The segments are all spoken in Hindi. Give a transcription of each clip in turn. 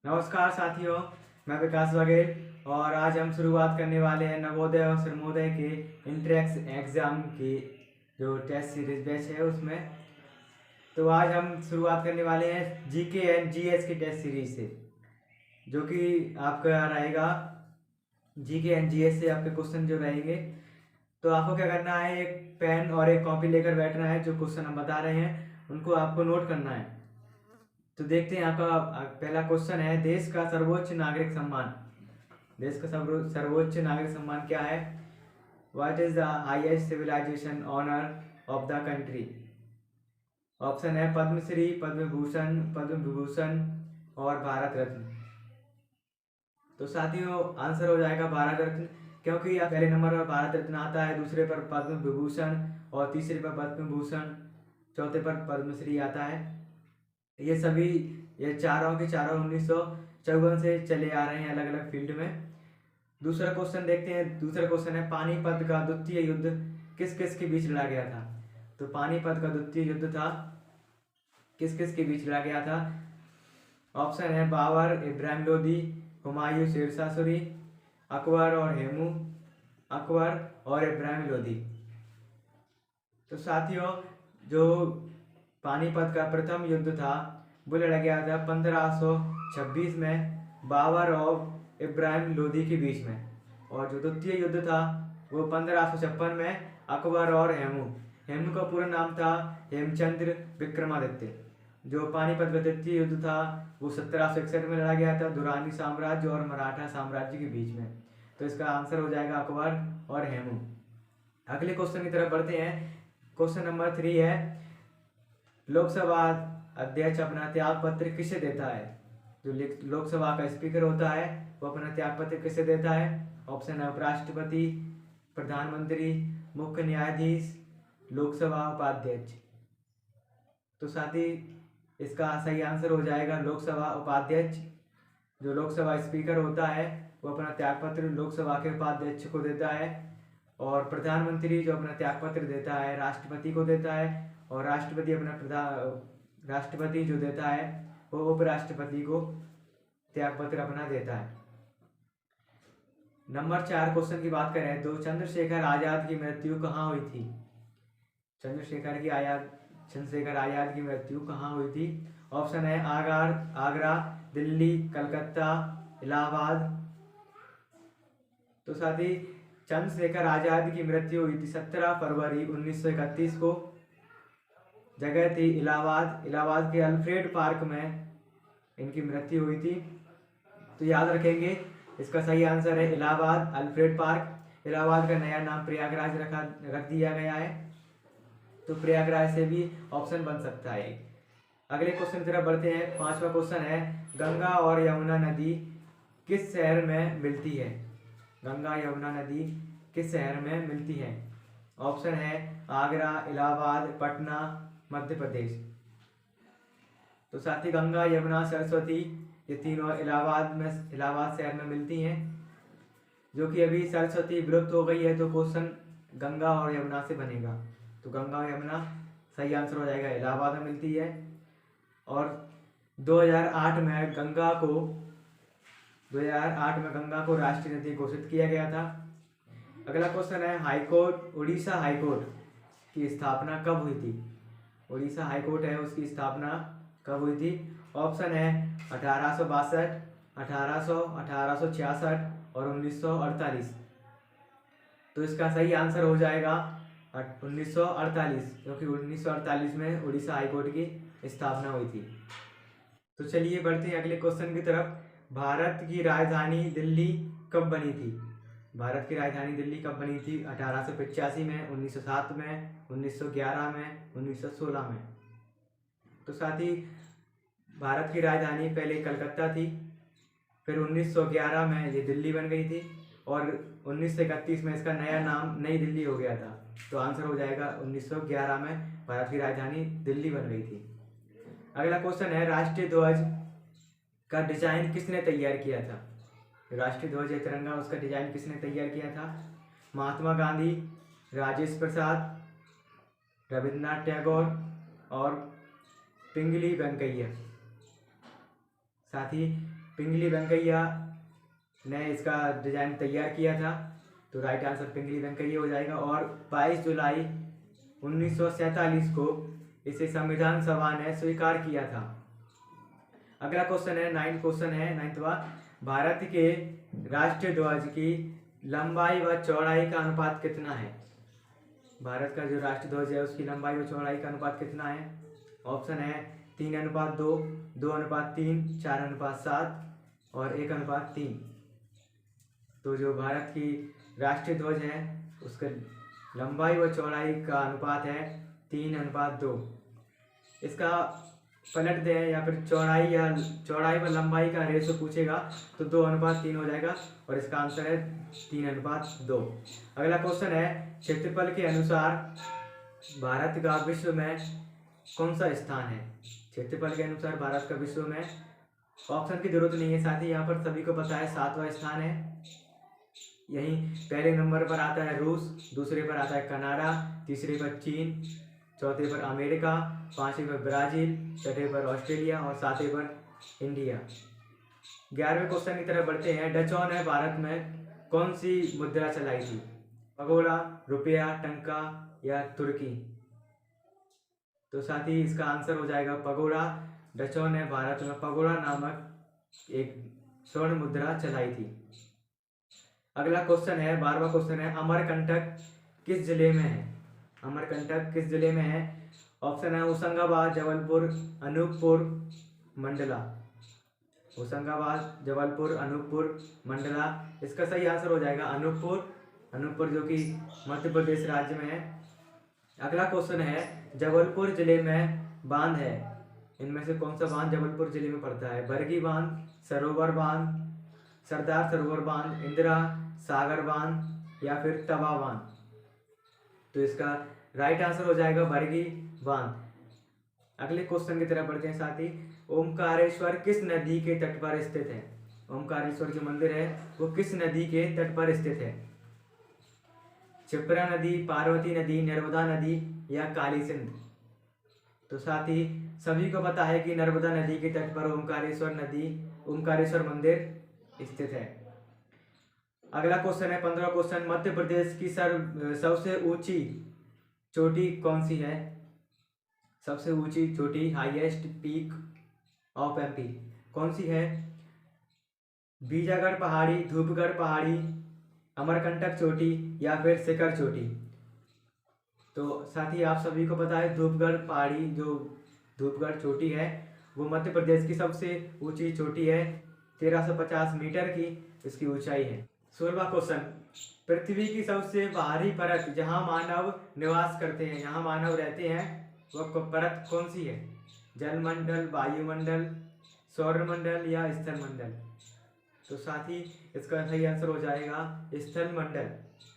नमस्कार साथियों, मैं विकास बघेल और आज हम शुरुआत करने वाले हैं नवोदय और सर्वोदय के इंट्रेंस एग्ज़ाम की जो टेस्ट सीरीज बैच है उसमें। तो आज हम शुरुआत करने वाले हैं जीके एंड जीएस की टेस्ट सीरीज से, जो कि आपका रहेगा जीके एंड जीएस से आपके क्वेश्चन जो रहेंगे। तो आपको क्या करना है, एक पेन और एक कॉपी लेकर बैठना है। जो क्वेश्चन हम बता रहे हैं उनको आपको नोट करना है। तो देखते हैं, आपका पहला क्वेश्चन है, देश का सर्वोच्च नागरिक सम्मान। देश का सर्वोच्च नागरिक सम्मान क्या है? What is the highest civilization honour of the country? Option है पद्मश्री, पद्म भूषण, पद्म विभूषण और भारत रत्न। तो साथियों, आंसर हो जाएगा भारत रत्न, क्योंकि पहले नंबर पर भारत रत्न आता है, दूसरे पर पद्म विभूषण और तीसरे पर पद्म भूषण, चौथे पर पद्मश्री आता है। ये चारों के चारों 1954 से चले आ रहे हैं अलग अलग फील्ड में। दूसरा क्वेश्चन देखते हैं। दूसरा क्वेश्चन है, पानीपत का द्वितीय युद्ध किस किस के बीच लड़ा गया था? तो पानीपत का द्वितीय युद्ध था किस किस के बीच लड़ा गया था? ऑप्शन है बाबर, इब्राहिम लोदी, हुमायूं, शेरशाह सूरी, अकबर और हेमू, अकबर और इब्राहिम लोदी। तो साथियों, जो पानीपत का प्रथम युद्ध था वो लड़ा गया था 1526 में बाबर और इब्राहिम लोदी के बीच में, और जो द्वितीय युद्ध था वो 1556 में अकबर और हेमू का पूरा नाम था हेमचंद्र विक्रमादित्य। जो पानीपत का द्वितीय युद्ध था वो 1761 में लड़ा गया था दुरानी साम्राज्य और मराठा साम्राज्य के बीच में। तो इसका आंसर हो जाएगा अकबर और हेमू। अगले क्वेश्चन की तरफ बढ़ते हैं। क्वेश्चन नंबर 3 है, लोकसभा अध्यक्ष अपना त्याग पत्र किसे देता है? जो लोकसभा का स्पीकर होता है वो अपना त्याग पत्र किसे देता है? ऑप्शन है उपराष्ट्रपति, प्रधानमंत्री, मुख्य न्यायाधीश, लोकसभा उपाध्यक्ष। तो साथ ही इसका सही आंसर हो जाएगा लोकसभा उपाध्यक्ष। जो लोकसभा स्पीकर होता है वो अपना त्याग पत्र लोकसभा के उपाध्यक्ष को देता है, और प्रधानमंत्री जो अपना त्याग पत्र देता है राष्ट्रपति को देता है, और राष्ट्रपति जो देता है वो उपराष्ट्रपति को त्याग पत्र अपना देता है। नंबर 4 क्वेश्चन की बात करें तो चंद्रशेखर आजाद की मृत्यु कहाँ हुई थी? चंद्रशेखर आजाद की मृत्यु कहाँ हुई थी? ऑप्शन है आगरा, दिल्ली, कलकत्ता, इलाहाबाद। तो साथ ही चंद्रशेखर आजाद की मृत्यु हुई थी 17 फरवरी 1931 को। जगह थी इलाहाबाद के अल्फ्रेड पार्क में इनकी मृत्यु हुई थी। तो याद रखेंगे, इसका सही आंसर है इलाहाबाद, अल्फ्रेड पार्क। इलाहाबाद का नया नाम प्रयागराज रख दिया गया है, तो प्रयागराज से भी ऑप्शन बन सकता है। अगले क्वेश्चन की तरफ बढ़ते हैं। 5वां क्वेश्चन है, गंगा और यमुना नदी किस शहर में मिलती है? गंगा यमुना नदी किस शहर में मिलती है? ऑप्शन है आगरा, इलाहाबाद, पटना, मध्य प्रदेश। तो साथ ही गंगा, यमुना, सरस्वती ये तीनों इलाहाबाद शहर में मिलती हैं, जो कि अभी सरस्वती विलुप्त हो गई है। तो क्वेश्चन गंगा और यमुना से बनेगा, तो गंगा और यमुना सही आंसर हो जाएगा, इलाहाबाद में मिलती है। और 2008 में गंगा को राष्ट्रीय नदी घोषित किया गया था। अगला क्वेश्चन है, उड़ीसा हाईकोर्ट की स्थापना कब हुई थी? उड़ीसा हाईकोर्ट है उसकी स्थापना कब हुई थी? ऑप्शन है 1862, 1800, 1866 और 1948। तो इसका सही आंसर हो जाएगा 1948, क्योंकि 1948 में उड़ीसा हाईकोर्ट की स्थापना हुई थी। तो चलिए बढ़ते हैं अगले क्वेश्चन की तरफ। भारत की राजधानी दिल्ली कब बनी थी? भारत की राजधानी दिल्ली कब बनी थी? 1885 में, 1907 में, 1911 में, 1916 में। तो साथ ही भारत की राजधानी पहले कलकत्ता थी, फिर 1911 में ये दिल्ली बन गई थी, और 1931 में इसका नया नाम नई दिल्ली हो गया था। तो आंसर हो जाएगा 1911 में भारत की राजधानी दिल्ली बन गई थी। अगला क्वेश्चन है, राष्ट्रीय ध्वज का डिजाइन किसने तैयार किया था? राष्ट्रीय ध्वज या तिरंगा उसका डिजाइन किसने तैयार किया था? महात्मा गांधी, राजेश प्रसाद, रविन्द्रनाथ टैगोर और पिंगली वेंकैया। साथ ही पिंगली वेंकैया ने इसका डिजाइन तैयार किया था, तो राइट आंसर पिंगली वेंकैया हो जाएगा। और 22 जुलाई 1947 को इसे संविधान सभा ने स्वीकार किया था। अगला क्वेश्चन है, नाइन्थवा, भारत के राष्ट्रीय ध्वज की लंबाई व चौड़ाई का अनुपात कितना है? भारत का जो राष्ट्रीय ध्वज है उसकी लंबाई व चौड़ाई का अनुपात कितना है? ऑप्शन है 3:2, 2:3, 4:7 और 1:3। तो जो भारत की राष्ट्रीय ध्वज है उसका लंबाई व चौड़ाई का अनुपात है 3:2। इसका पलट दें या फिर चौड़ाई व लंबाई का रेशो पूछेगा तो 2:3 हो जाएगा और इसका आंसर है 3:2। अगला क्वेश्चन है, क्षेत्रफल के अनुसार भारत का विश्व में कौन सा स्थान है? क्षेत्रफल के अनुसार भारत का विश्व में, ऑप्शन की जरूरत नहीं है, साथ ही यहाँ पर सभी को पता है 7वां स्थान है। यही पहले नंबर पर आता है रूस, दूसरे पर आता है कनाडा, तीसरे पर चीन, चौथे पर अमेरिका, पांचवें पर ब्राजील, छठे पर ऑस्ट्रेलिया और सातवें पर इंडिया। 11वें क्वेश्चन की तरफ बढ़ते हैं। डचों ने भारत में कौन सी मुद्रा चलाई थी? पगोड़ा, रुपया, टंका या तुर्की? तो साथ ही इसका आंसर हो जाएगा पगोड़ा। डचों ने भारत में पगोड़ा नामक एक स्वर्ण मुद्रा चलाई थी। अगला क्वेश्चन है, 12वां क्वेश्चन है, अमरकंटक किस जिले में है? अमरकंटक किस जिले में है? ऑप्शन है होशंगाबाद, जबलपुर, अनूपपुर, मंडला। होशंगाबाद, जबलपुर, अनूपपुर, मंडला। इसका सही आंसर हो जाएगा अनूपपुर। अनूपपुर जो कि मध्य प्रदेश राज्य में है। अगला क्वेश्चन है, जबलपुर जिले में बांध है, इनमें से कौन सा बांध जबलपुर जिले में पड़ता है? बरगी बांध, सरोवर बांध, सरदार सरोवर बांध, इंदिरा सागर बांध या फिर तवा बांध? तो इसका राइट आंसर हो जाएगा बरगी बांध। अगले क्वेश्चन की तरफ बढ़ते हैं साथी। ओमकारेश्वर किस नदी के तट पर स्थित है? ओमकारेश्वर जो मंदिर है वो किस नदी के तट पर स्थित है? क्षिप्रा नदी, पार्वती नदी, नर्मदा नदी या काली सिंध? तो साथ ही सभी को पता है कि नर्मदा नदी के तट पर ओमकारेश्वर मंदिर स्थित है। अगला क्वेश्चन है, 15वां क्वेश्चन, मध्य प्रदेश की सबसे ऊंची चोटी कौन सी है? सबसे ऊंची चोटी, हाईएस्ट पीक ऑफ एमपी कौन सी है? बीजागढ़ पहाड़ी, धूपगढ़ पहाड़ी, अमरकंटक चोटी या फिर शिखर चोटी? तो साथ ही आप सभी को पता है धूपगढ़ पहाड़ी, जो धूपगढ़ चोटी है वो मध्य प्रदेश की सबसे ऊंची चोटी है। 1350 मीटर की इसकी ऊंचाई है। 16वां क्वेश्चन, पृथ्वी की सबसे बाहरी परत जहां मानव निवास करते हैं, यहाँ मानव रहते हैं, वह परत कौन सी है? जलमंडल, वायुमंडल, सौरमंडल या स्थलमंडल? तो साथ ही इसका सही आंसर हो जाएगा स्थलमंडल।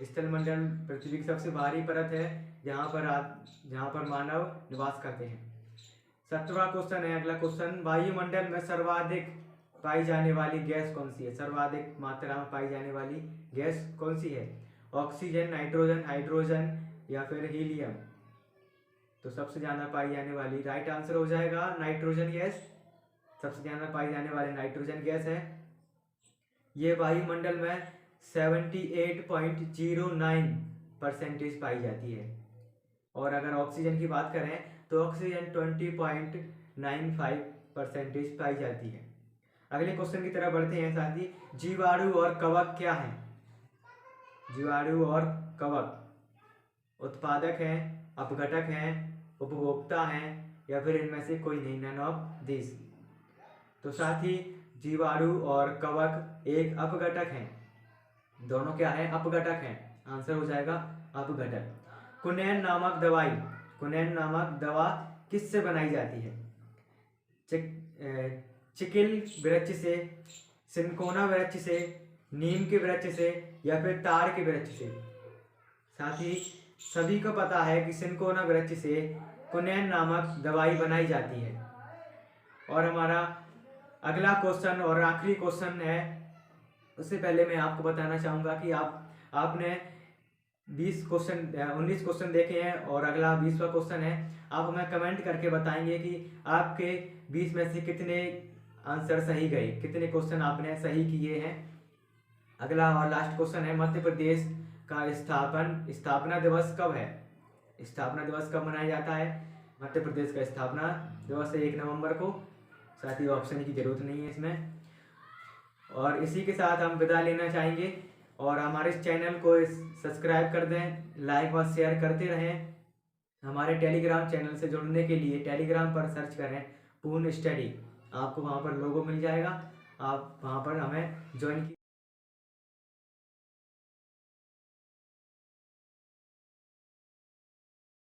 स्थलमंडल पृथ्वी की सबसे बाहरी परत है जहाँ पर मानव निवास करते हैं। 17वां क्वेश्चन है, अगला क्वेश्चन, वायुमंडल में सर्वाधिक पाई जाने वाली गैस कौन सी है? सर्वाधिक मात्रा में पाई जाने वाली गैस कौन सी है? ऑक्सीजन, नाइट्रोजन, हाइड्रोजन या फिर हीलियम? तो सबसे ज्यादा पाई जाने वाली, राइट आंसर हो जाएगा नाइट्रोजन गैस। सबसे ज्यादा पाई जाने वाली नाइट्रोजन गैस है। ये वायुमंडल में 78.09% पाई जाती है। और अगर ऑक्सीजन की बात करें तो ऑक्सीजन 20.95% पाई जाती है। अगले क्वेश्चन की तरफ बढ़ते हैं साथी। जीवाणु और कवक क्या है? जीवाणु और कवक उत्पादक हैं, अपघटक हैं, उपभोक्ता हैं या फिर इनमें से कोई नहीं, नन ऑफ दिस? तो साथ ही जीवाणु और कवक एक अपघटक हैं। दोनों क्या है? अपघटक हैं। आंसर हो जाएगा अपघटक। कुनैन नामक दवा किससे बनाई जाती है? चिकिल वृक्ष से, सिनकोना वृक्ष से, नीम के वृक्ष से या फिर ताड़ के वृक्ष से? साथ ही सभी को पता है कि सिनकोना वृक्ष से कुनैन नामक दवाई बनाई जाती है। और हमारा अगला क्वेश्चन और आखिरी क्वेश्चन है, उससे पहले मैं आपको बताना चाहूँगा कि आपने 19 क्वेश्चन देखे हैं और अगला 20वां क्वेश्चन है। आप हमें कमेंट करके बताएंगे कि आपके 20 में से कितने आंसर सही गए, कितने क्वेश्चन आपने सही किए हैं। अगला और लास्ट क्वेश्चन है, मध्य प्रदेश का स्थापना दिवस कब है? स्थापना दिवस कब मनाया जाता है? मध्य प्रदेश का स्थापना दिवस है 1 नवंबर को। साथ ही ऑप्शन की जरूरत नहीं है इसमें। और इसी के साथ हम विदा लेना चाहेंगे और हमारे इस चैनल को सब्सक्राइब कर दें, लाइक व शेयर करते रहें। हमारे टेलीग्राम चैनल से जुड़ने के लिए टेलीग्राम पर सर्च करें पूर्ण स्टडी, आपको वहाँ पर लोगो मिल जाएगा, आप वहाँ पर हमें ज्वाइन